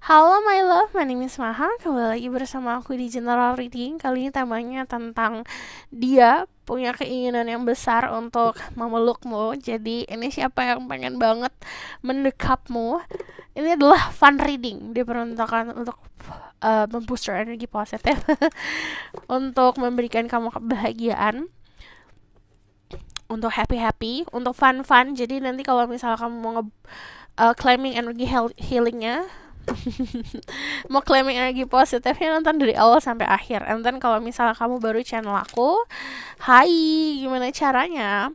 Halo my love, my name is Maha. Kembali lagi bersama aku di General Reading. Kali ini temanya tentang dia punya keinginan yang besar untuk memelukmu. Jadi ini siapa yang pengen banget mendekapmu. Ini adalah fun reading. Diperuntukkan untuk membooster energi positif. Untuk memberikan kamu kebahagiaan. Untuk happy-happy. Untuk fun-fun. Jadi nanti kalau misalnya kamu mau claiming energi healingnya, mau claiming energi positifnya, nonton dari awal sampai akhir. And then kalau misalnya kamu baru channel aku, hai, gimana caranya?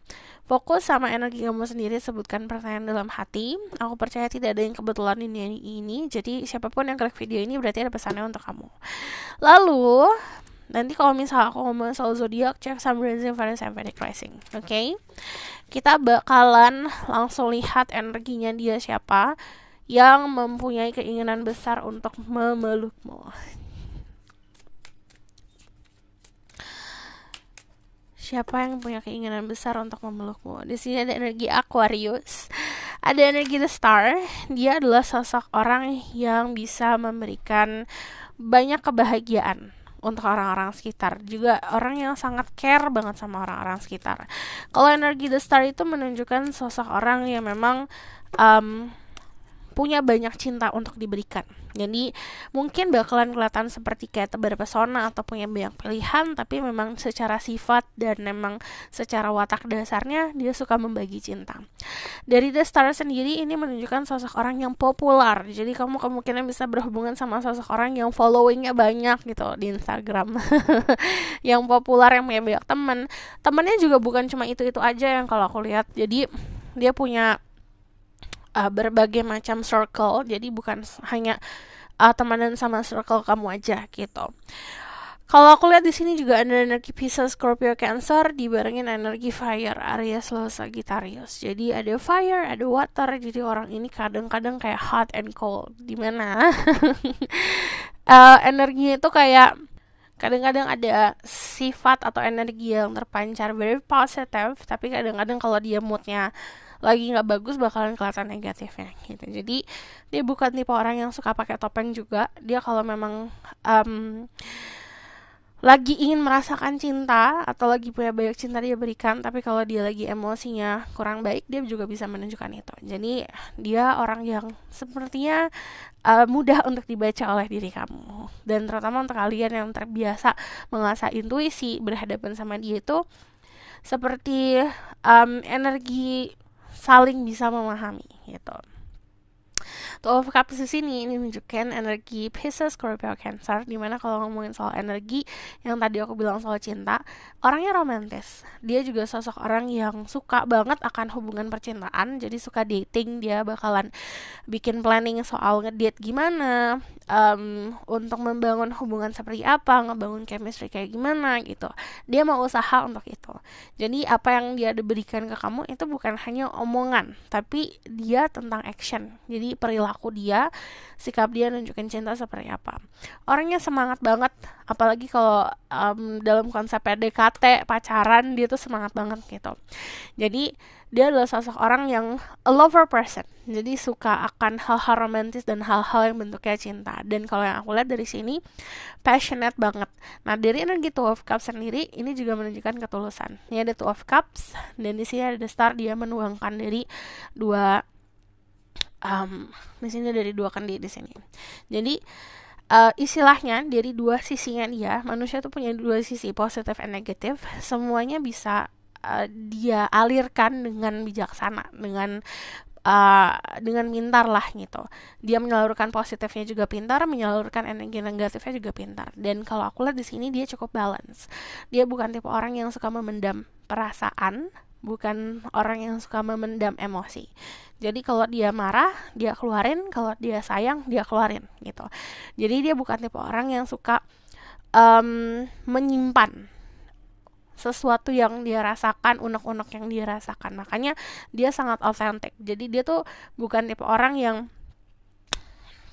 Fokus sama energi kamu sendiri, sebutkan pertanyaan dalam hati. Aku percaya tidak ada yang kebetulan ini. Jadi siapapun yang klik video ini berarti ada pesannya untuk kamu. Lalu nanti kalau misalnya aku ngomong soal zodiak, cek Sun, Rising, Venus, and Vedic Rising. Oke? Kita bakalan langsung lihat energinya dia siapa yang mempunyai keinginan besar untuk memelukmu. Siapa yang punya keinginan besar untuk memelukmu? Di sini ada energi Aquarius, ada energi The Star. Dia adalah sosok orang yang bisa memberikan banyak kebahagiaan untuk orang-orang sekitar, juga orang yang sangat care banget sama orang-orang sekitar. Kalau energi The Star itu menunjukkan sosok orang yang memang punya banyak cinta untuk diberikan. Jadi mungkin bakalan kelihatan seperti kayak tebar pesona atau punya banyak pilihan, tapi memang secara sifat dan memang secara watak dasarnya dia suka membagi cinta. Dari The Star sendiri ini menunjukkan sosok orang yang populer. Jadi kamu kemungkinan bisa berhubungan sama sosok orang yang followingnya banyak gitu di Instagram. Yang populer, yang punya banyak teman. Temannya juga bukan cuma itu-itu aja yang kalau aku lihat. Jadi dia punya berbagai macam circle, jadi bukan hanya temenan sama circle kamu aja gitu. Kalau aku lihat di sini juga ada energi Pisces, Scorpio, Cancer dibarengin energi Fire, Aries, Leo, Sagittarius. Jadi ada fire, ada water. Jadi orang ini kadang-kadang kayak hot and cold. Dimana energinya itu kayak kadang-kadang ada sifat atau energi yang terpancar very positive, tapi kadang-kadang kalau dia moodnya lagi nggak bagus bakalan kelihatan negatifnya gitu. Jadi dia bukan tipe orang yang suka pakai topeng juga. Dia kalau memang lagi ingin merasakan cinta atau lagi punya banyak cinta dia berikan, tapi kalau dia lagi emosinya kurang baik, dia juga bisa menunjukkan itu. Jadi dia orang yang sepertinya mudah untuk dibaca oleh diri kamu, dan terutama untuk kalian yang terbiasa mengasah intuisi berhadapan sama dia itu seperti energi saling bisa memahami gitu. Two of Cups di sini ini menunjukkan energi Pisces, Scorpio, Cancer, dimana kalau ngomongin soal energi yang tadi aku bilang soal cinta, orangnya romantis. Dia juga sosok orang yang suka banget akan hubungan percintaan, jadi suka dating. Dia bakalan bikin planning soal ngedate gimana, untuk membangun hubungan seperti apa, ngebangun chemistry kayak gimana gitu. Dia mau usaha untuk itu. Jadi apa yang dia berikan ke kamu itu bukan hanya omongan, tapi dia tentang action. Jadi perilaku dia, sikap dia nunjukin cinta seperti apa. Orangnya semangat banget, apalagi kalau dalam konsep PDKT, pacaran, dia tuh semangat banget gitu. Jadi dia adalah sosok orang yang a lover person. Jadi suka akan hal-hal romantis dan hal-hal yang bentuknya cinta. Dan kalau yang aku lihat dari sini, passionate banget. Nah, dari energi Two of Cups sendiri, ini juga menunjukkan ketulusan. Ini ada Two of Cups, dan di sini ada The Star. Dia menuangkan dari dua, di sini dari dua kendi di sini. Jadi istilahnya dari dua sisinya dia, manusia tuh punya dua sisi, positif and negatif. Semuanya bisa dia alirkan dengan bijaksana, dengan pintar lah gitu. Dia menyalurkan positifnya juga pintar, menyalurkan energi negatifnya juga pintar. Dan kalau aku lihat di sini dia cukup balance. Dia bukan tipe orang yang suka memendam perasaan, bukan orang yang suka memendam emosi. Jadi kalau dia marah, dia keluarin. Kalau dia sayang, dia keluarin gitu. Jadi dia bukan tipe orang yang suka menyimpan sesuatu yang dia rasakan, unek-unek yang dia rasakan. Makanya dia sangat otentik. Jadi dia tuh bukan tipe orang yang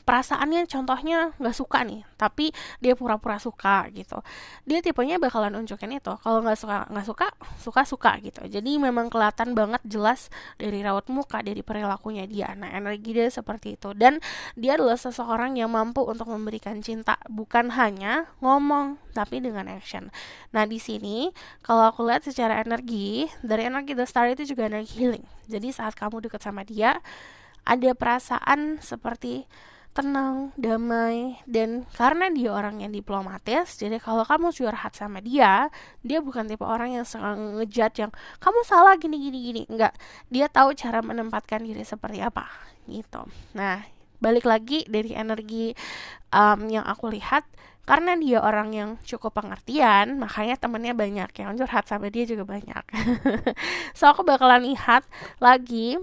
perasaannya contohnya nggak suka nih, tapi dia pura-pura suka gitu, dia tipenya bakalan nunjukin itu. Kalau nggak suka nggak suka, suka gitu. Jadi memang kelihatan banget jelas dari raut muka, dari perilakunya dia. Nah, energi dia seperti itu, dan dia adalah seseorang yang mampu untuk memberikan cinta, bukan hanya ngomong tapi dengan action. Nah, di sini kalau aku lihat secara energi, dari energi The Star itu juga energi healing. Jadi saat kamu dekat sama dia, ada perasaan seperti tenang, damai, dan karena dia orang yang diplomatis, jadi kalau kamu curhat sama dia, dia bukan tipe orang yang suka ngejudge yang kamu salah gini gini gini, enggak. Dia tahu cara menempatkan diri seperti apa gitu. Nah, balik lagi dari energi yang aku lihat, karena dia orang yang cukup pengertian, makanya temennya banyak, yang curhat sama dia juga banyak. So aku bakalan lihat lagi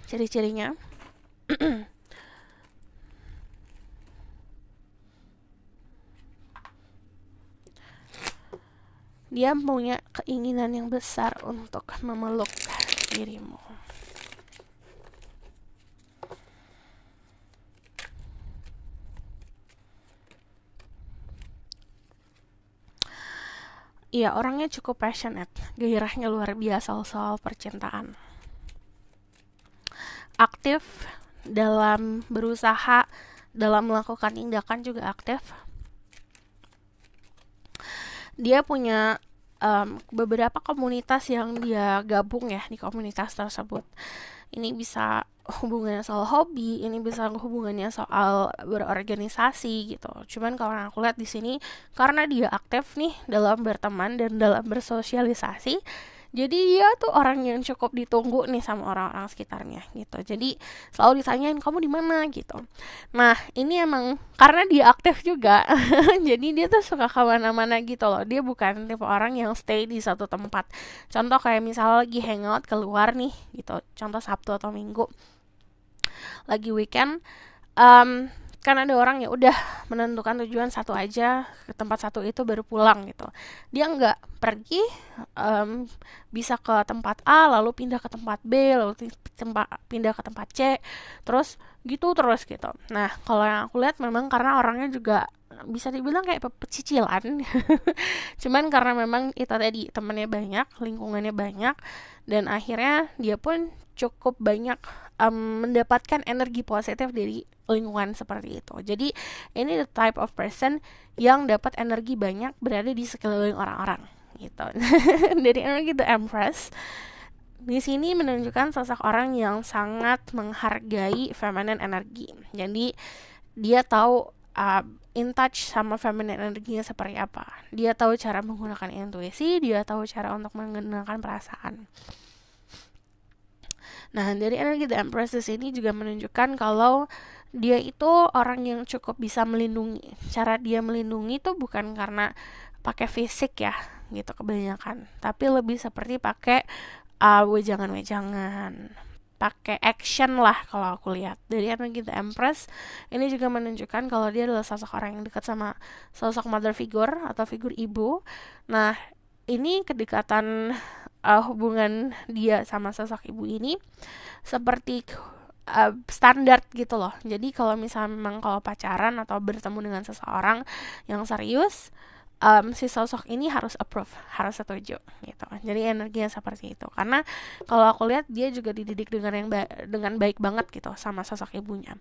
ciri-cirinya. Dia punya keinginan yang besar untuk memeluk dirimu. Iya, orangnya cukup passionate, gairahnya luar biasa soal percintaan. Aktif dalam berusaha, dalam melakukan tindakan juga aktif. Dia punya beberapa komunitas yang dia gabung ya di komunitas tersebut. Ini bisa hubungannya soal hobi, ini bisa hubungannya soal berorganisasi gitu. Cuman kalau aku lihat di sini, karena dia aktif nih dalam berteman dan dalam bersosialisasi, jadi dia tuh orang yang cukup ditunggu nih sama orang-orang sekitarnya gitu. Jadi selalu ditanyain kamu di mana gitu. Nah, ini emang karena dia aktif juga, jadi dia tuh suka kemana-mana gitu loh. Dia bukan tipe orang yang stay di satu tempat. Contoh kayak misalnya lagi hangout keluar nih gitu. Contoh Sabtu atau Minggu, lagi weekend, kan ada orang ya udah menentukan tujuan satu aja, ke tempat satu itu baru pulang gitu. Dia nggak pergi, bisa ke tempat A lalu pindah ke tempat B lalu pindah ke tempat C, terus gitu. Nah, kalau yang aku lihat memang karena orangnya juga bisa dibilang kayak pecicilan. Cuman karena memang itu tadi temennya banyak, lingkungannya banyak, dan akhirnya dia pun cukup banyak mendapatkan energi positif dari lingkungan seperti itu. Jadi ini the type of person yang dapat energi banyak berada di sekeliling orang-orang gitu. Dari energi The Empress di sini menunjukkan sosok orang yang sangat menghargai feminine energi. Jadi dia tahu in touch sama feminine energinya seperti apa. Dia tahu cara menggunakan intuisi, dia tahu cara untuk menggunakan perasaan. Nah, dari energi The Empress ini juga menunjukkan kalau dia itu orang yang cukup bisa melindungi. Cara dia melindungi itu bukan karena pakai fisik ya, gitu kebanyakan. Tapi lebih seperti pakai wejangan-wejangan, pakai action lah kalau aku lihat. Dari energi The Empress ini juga menunjukkan kalau dia adalah sosok orang yang dekat sama sosok mother figure atau figur ibu. Nah, ini kedekatan hubungan dia sama sosok ibu ini seperti standar gitu loh. Jadi kalau misalnya memang kalau pacaran atau bertemu dengan seseorang yang serius, si sosok ini harus approve, harus setuju gitu. Jadi energinya seperti itu. Karena kalau aku lihat dia juga dididik dengan baik banget gitu sama sosok ibunya.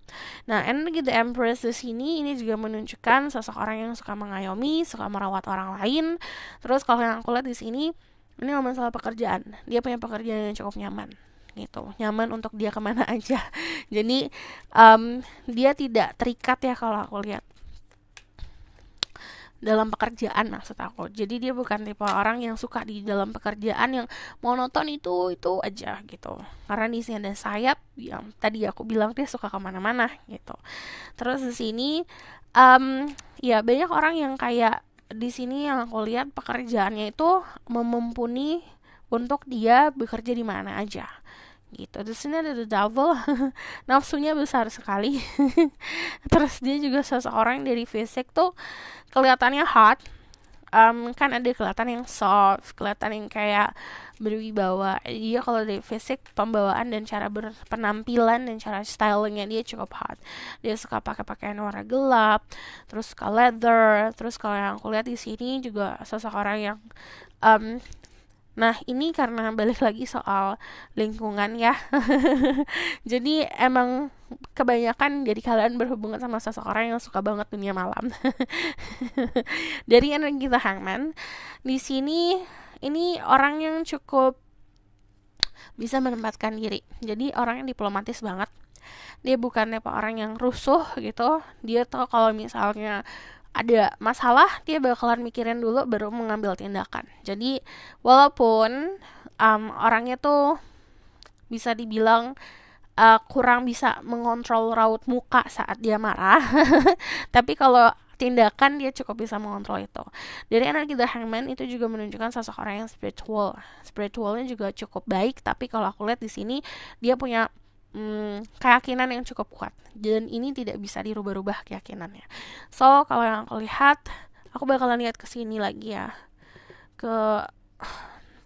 Nah, energi The Empress di sini ini juga menunjukkan sosok orang yang suka mengayomi, suka merawat orang lain. Terus kalau yang aku lihat di sini, ini masalah pekerjaan. Dia punya pekerjaan yang cukup nyaman gitu, nyaman untuk dia kemana aja. Jadi dia tidak terikat ya kalau aku lihat dalam pekerjaan, maksud aku. Jadi dia bukan tipe orang yang suka di dalam pekerjaan yang monoton itu aja gitu. Karena di sini ada sayap yang tadi aku bilang dia suka kemana-mana gitu. Terus di sini ya banyak orang yang kayak di sini yang aku lihat pekerjaannya itu memumpuni untuk dia bekerja di mana aja gitu. Di sini ada the devil, nafsunya besar sekali. Terus dia juga seseorang dari fisik tuh kelihatannya hot, kan ada kelihatan yang soft, kelihatan yang kayak berwibawa. Dia kalau dari fisik, pembawaan dan cara berpenampilan dan cara stylingnya dia cukup hot. Dia suka pakai pakaian warna gelap, terus suka leather, terus kalau yang aku lihat di sini juga sosok orang yang um, nah, ini karena balik lagi soal lingkungan ya. Jadi emang kebanyakan jadi kalian berhubungan sama seseorang yang suka banget dunia malam. Dari energi The Hangman, di sini ini orang yang cukup bisa menempatkan diri. Jadi orang yang diplomatis banget. Dia bukan tipe orang yang rusuh gitu. Dia tahu kalau misalnya ada masalah, dia bakalan mikirin dulu baru mengambil tindakan. Jadi walaupun orangnya tuh bisa dibilang kurang bisa mengontrol raut muka saat dia marah, tapi kalau tindakan dia cukup bisa mengontrol itu. Dari energi The Hangman itu juga menunjukkan sosok orang yang spiritual. Spiritualnya juga cukup baik, tapi kalau aku lihat di sini dia punya keyakinan yang cukup kuat, dan ini tidak bisa dirubah-rubah keyakinannya. So kalau yang aku lihat, aku bakalan lihat ke sini lagi ya, ke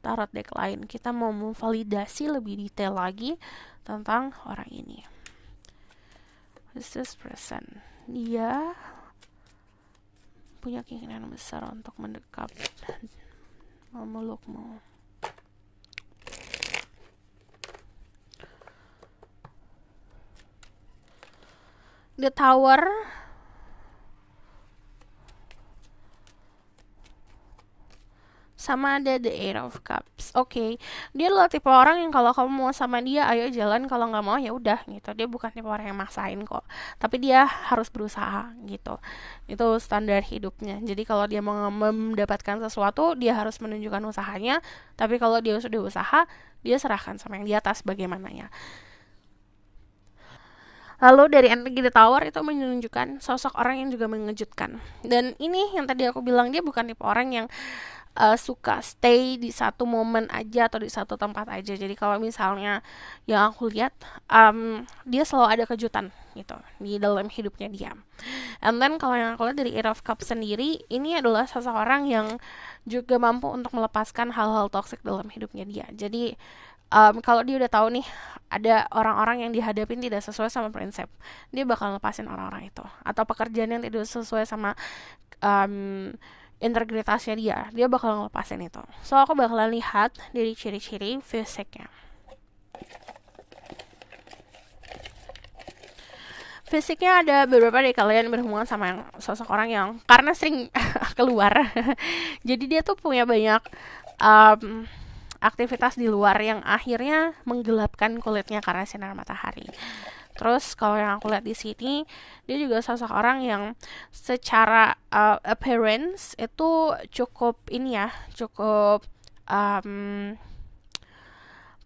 tarot deck lain. Kita mau memvalidasi lebih detail lagi tentang orang ini. This is person. Dia punya keinginan besar untuk mendekat, memelukmu. The Tower, sama ada The Eight of Cups. Oke, dia adalah tipe orang yang kalau kamu mau sama dia, ayo jalan. Kalau nggak mau ya udah gitu. Dia bukan tipe orang yang maksain kok. Tapi dia harus berusaha gitu. Itu standar hidupnya. Jadi kalau dia mau mendapatkan sesuatu, dia harus menunjukkan usahanya. Tapi kalau dia sudah usaha, dia serahkan sama yang di atas bagaimananya. Lalu dari energi The Tower itu menunjukkan sosok orang yang juga mengejutkan. Dan ini yang tadi aku bilang, dia bukan tipe orang yang suka stay di satu momen aja atau di satu tempat aja. Jadi kalau misalnya yang aku lihat, dia selalu ada kejutan gitu di dalam hidupnya dia. And then kalau yang aku lihat dari Eight of Cups sendiri, ini adalah seseorang yang juga mampu untuk melepaskan hal-hal toksik dalam hidupnya dia. Jadi kalau dia udah tahu nih ada orang-orang yang dihadapin tidak sesuai sama prinsip, dia bakal lepasin orang-orang itu. Atau pekerjaan yang tidak sesuai sama integritasnya dia bakal ngelepasin itu. So aku bakalan lihat dari ciri-ciri fisiknya. Fisiknya ada beberapa dari kalian berhubungan sama yang sosok orang yang karena sering keluar. Jadi dia tuh punya banyak aktivitas di luar yang akhirnya menggelapkan kulitnya karena sinar matahari. Terus kalau yang aku lihat di sini, dia juga sosok orang yang secara appearance itu cukup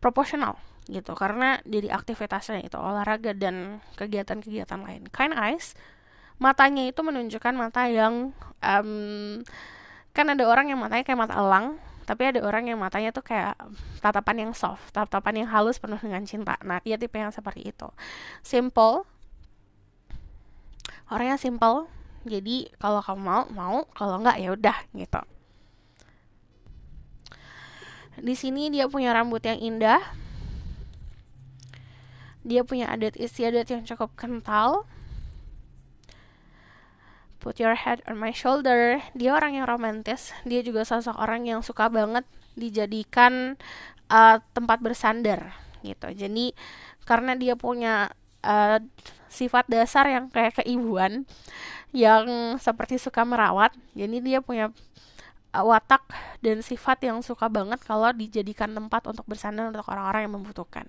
proporsional gitu, karena dari aktivitasnya itu olahraga dan kegiatan-kegiatan lain. Kind eyes, matanya itu menunjukkan mata yang kan ada orang yang matanya kayak mata elang, tapi ada orang yang matanya tuh kayak tatapan yang soft, tatapan yang halus penuh dengan cinta. Nah, dia tipe yang seperti itu. Simple, orangnya simple. Jadi kalau kamu mau, kalau enggak ya udah gitu. Di sini dia punya rambut yang indah. Dia punya adat istiadat yang cukup kental. Put your head on my shoulder. Dia orang yang romantis. Dia juga sosok orang yang suka banget dijadikan tempat bersandar gitu. Jadi karena dia punya sifat dasar yang kayak keibuan, yang seperti suka merawat, jadi dia punya watak dan sifat yang suka banget kalau dijadikan tempat untuk bersandar untuk orang-orang yang membutuhkan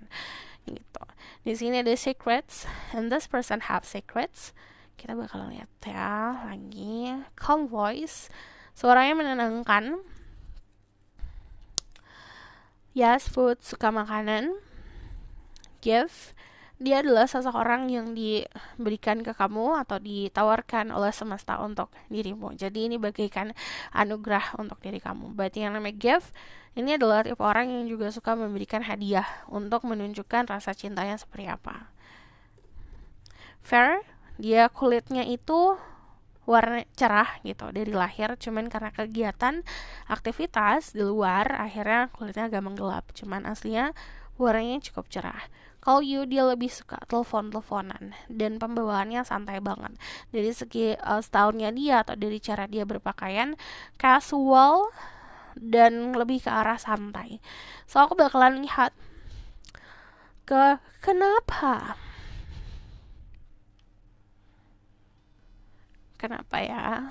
gitu. Di sini ada secrets, and this person have secrets. Kita bakal lihat ya lagi. Calm voice, suaranya menenangkan. Yes, food, suka makanan. Give, dia adalah seseorang yang diberikan ke kamu atau ditawarkan oleh semesta untuk dirimu. Jadi ini bagaikan anugerah untuk diri kamu. Berarti yang namanya give, ini adalah tipe orang yang juga suka memberikan hadiah untuk menunjukkan rasa cintanya seperti apa. Fair, dia kulitnya itu warna cerah gitu dari lahir, cuman karena kegiatan aktivitas di luar akhirnya kulitnya agak menggelap, cuman aslinya warnanya cukup cerah. Kalau you, dia lebih suka telepon-teleponan dan pembawaannya santai banget. Dari segi stylenya dia atau dari cara dia berpakaian casual dan lebih ke arah santai. So aku bakalan lihat kenapa ya,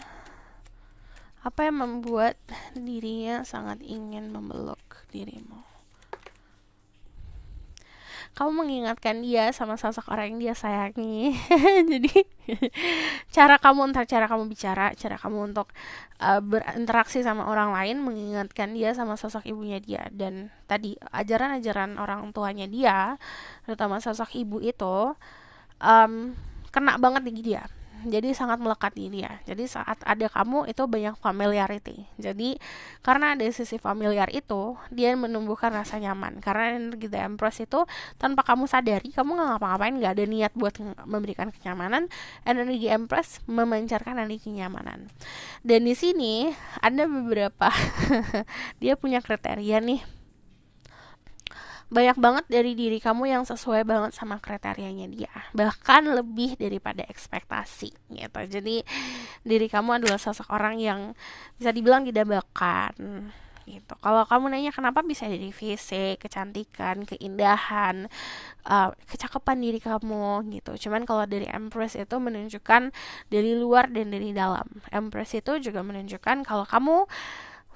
apa yang membuat dirinya sangat ingin memeluk dirimu. Kamu mengingatkan dia sama sosok orang yang dia sayangi. Jadi entah cara kamu bicara, cara kamu untuk berinteraksi sama orang lain, mengingatkan dia sama sosok ibunya dia. Dan tadi ajaran-ajaran orang tuanya dia, terutama sosok ibu itu, kena banget di dia. Jadi sangat melekat di dia. Jadi saat ada kamu itu banyak familiarity. Jadi karena ada sisi familiar itu, dia menumbuhkan rasa nyaman. Karena energi The Empress itu tanpa kamu sadari, kamu nggak ngapa-ngapain, nggak ada niat buat memberikan kenyamanan. Energi Empress memancarkan energi kenyamanan. Dan di sini ada beberapa dia punya kriteria nih. Banyak banget dari diri kamu yang sesuai banget sama kriterianya dia, bahkan lebih daripada ekspektasi gitu. Jadi diri kamu adalah sosok orang yang bisa dibilang didambakan gitu. Kalau kamu nanya kenapa, bisa dari fisik, kecantikan, keindahan, kecakapan diri kamu gitu. Cuman kalau dari Empress itu menunjukkan dari luar dan dari dalam. Empress itu juga menunjukkan kalau kamu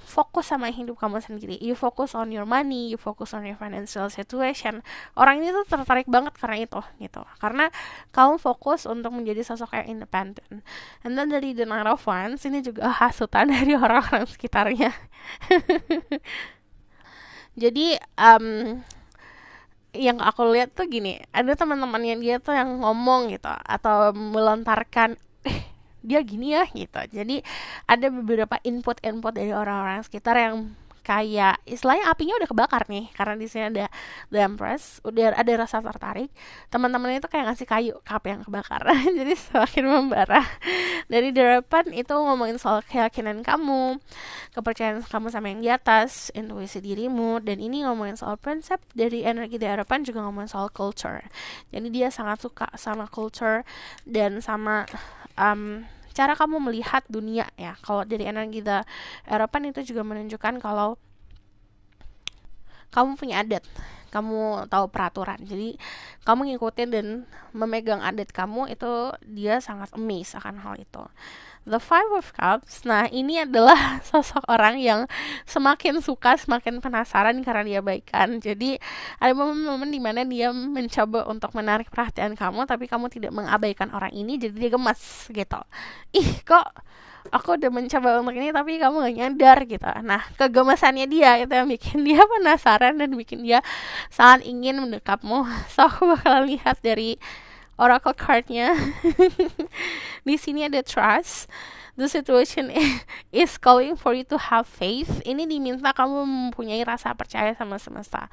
fokus sama hidup kamu sendiri, you focus on your money, you focus on your financial situation. Orang ini tuh tertarik banget karena itu gitu, karena kamu fokus untuk menjadi sosok yang independen. And then dari The Knight of Wands ini juga hasutan dari orang-orang sekitarnya. Jadi yang aku lihat tuh gini, ada teman-temannya dia tuh yang ngomong gitu atau melontarkan dia gini ya gitu. Jadi ada beberapa input dari orang-orang sekitar yang kayak istilahnya apinya udah kebakar nih, karena di sini ada The Empress, udah ada rasa tertarik. Teman-temannya itu kayak ngasih kayu ke api yang kebakar. Jadi semakin membara. Dari depan itu ngomongin soal keyakinan kamu, kepercayaan kamu sama yang di atas, intuisi dirimu, dan ini ngomongin soal prinsip. Dari energi di depan juga ngomongin soal culture. Jadi dia sangat suka sama culture dan sama cara kamu melihat dunia ya. Kalau dari energi The Eropan itu juga menunjukkan kalau kamu punya adat, kamu tahu peraturan, jadi kamu ngikutin dan memegang adat kamu, itu dia sangat amazed akan hal itu. The Five of Cups, nah ini adalah sosok orang yang semakin suka, semakin penasaran karena dia baikan. Jadi ada momen-momen dimana dia mencoba untuk menarik perhatian kamu, tapi kamu tidak mengabaikan orang ini, jadi dia gemas gitu. Ih, kok aku udah mencoba untuk ini tapi kamu gak nyadar gitu. Nah, kegemasannya dia itu yang bikin dia penasaran dan bikin dia sangat ingin mendekapmu. So aku bakal lihat dari oracle cardnya. Di sini ada trust. The situation is calling for you to have faith. Ini diminta kamu mempunyai rasa percaya sama semesta.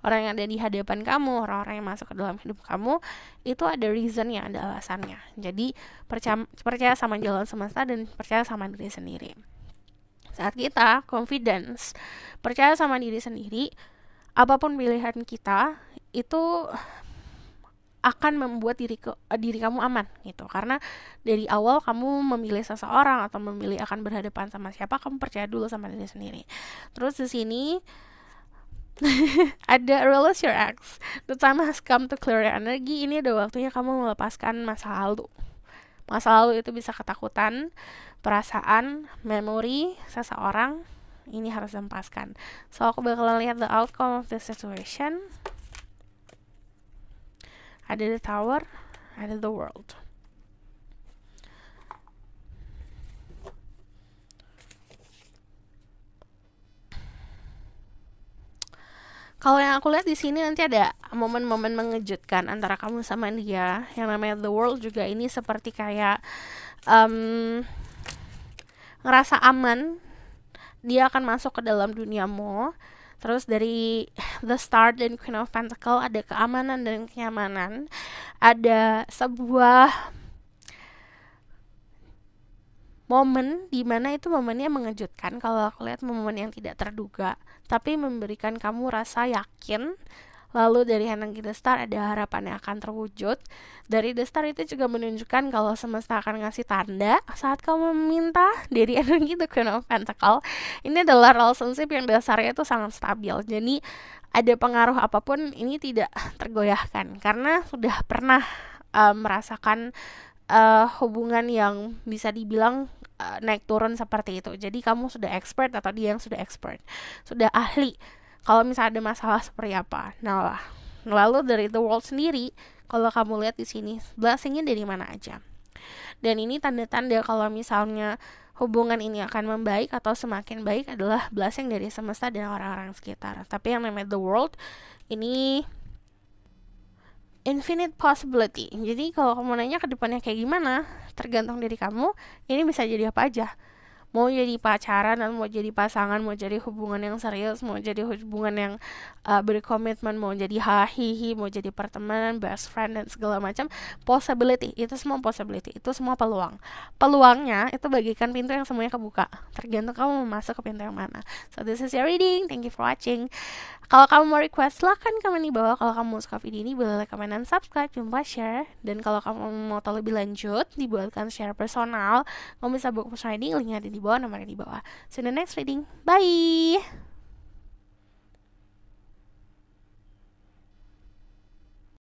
Orang yang ada di hadapan kamu, orang-orang yang masuk ke dalam hidup kamu, itu ada reasonnya, ada alasannya. Jadi percaya sama jalan semesta dan percaya sama diri sendiri. Saat kita confidence, percaya sama diri sendiri, apapun pilihan kita itu akan membuat diri kamu aman gitu, karena dari awal kamu memilih seseorang atau memilih akan berhadapan sama siapa, kamu percaya dulu sama diri sendiri. Terus di sini ada release your ex, the time has come to clear your energy. Ini ada waktunya kamu melepaskan masa lalu. Masa lalu itu bisa ketakutan, perasaan, memori seseorang, ini harus dilepaskan. So aku bakalan lihat the outcome of the situation. Ada the Tower, ada the World. Kalau yang aku lihat di sini nanti ada momen-momen mengejutkan antara kamu sama dia. Yang namanya the World juga ini seperti kayak ngerasa aman. Dia akan masuk ke dalam duniamu. Terus dari The Star dan Queen of Pentacle ada keamanan dan kenyamanan. Ada sebuah momen dimana itu momennya mengejutkan. Kalau aku lihat momen yang tidak terduga, tapi memberikan kamu rasa yakin. Lalu dari Energi The Star ada harapan yang akan terwujud. Dari The Star itu juga menunjukkan kalau semesta akan ngasih tanda saat kamu meminta. Dari Energi The Queen of Pentacle, ini adalah relationship yang dasarnya itu sangat stabil. Jadi ada pengaruh apapun ini tidak tergoyahkan karena sudah pernah merasakan hubungan yang bisa dibilang naik turun seperti itu. Jadi kamu sudah expert atau dia yang sudah expert, sudah ahli kalau misalnya ada masalah seperti apa. Nah, lalu dari The World sendiri, kalau kamu lihat di sini, blessingnya dari mana aja. Dan ini tanda-tanda kalau misalnya hubungan ini akan membaik atau semakin baik adalah blessing dari semesta dan orang-orang sekitar. Tapi yang namanya The World, ini infinite possibility. Jadi kalau kamu nanya ke depannya kayak gimana, tergantung dari kamu, ini bisa jadi apa aja. Mau jadi pacaran, dan mau jadi pasangan, mau jadi hubungan yang serius, mau jadi hubungan yang berkomitmen, mau jadi hahihi, mau jadi pertemanan, best friend dan segala macam. Possibility, itu semua possibility, itu semua peluang. Peluangnya itu bagikan pintu yang semuanya kebuka, tergantung kamu mau masuk ke pintu yang mana. So this is your reading, thank you for watching. Kalau kamu mau request, silahkan komen di bawah. Kalau kamu suka video ini, boleh like, comment, dan subscribe, jangan lupa share. Dan kalau kamu mau tahu lebih lanjut, dibuatkan share personal, kamu bisa book personal reading, linknya ada di bawah, nomornya di bawah. See you in the next reading, bye!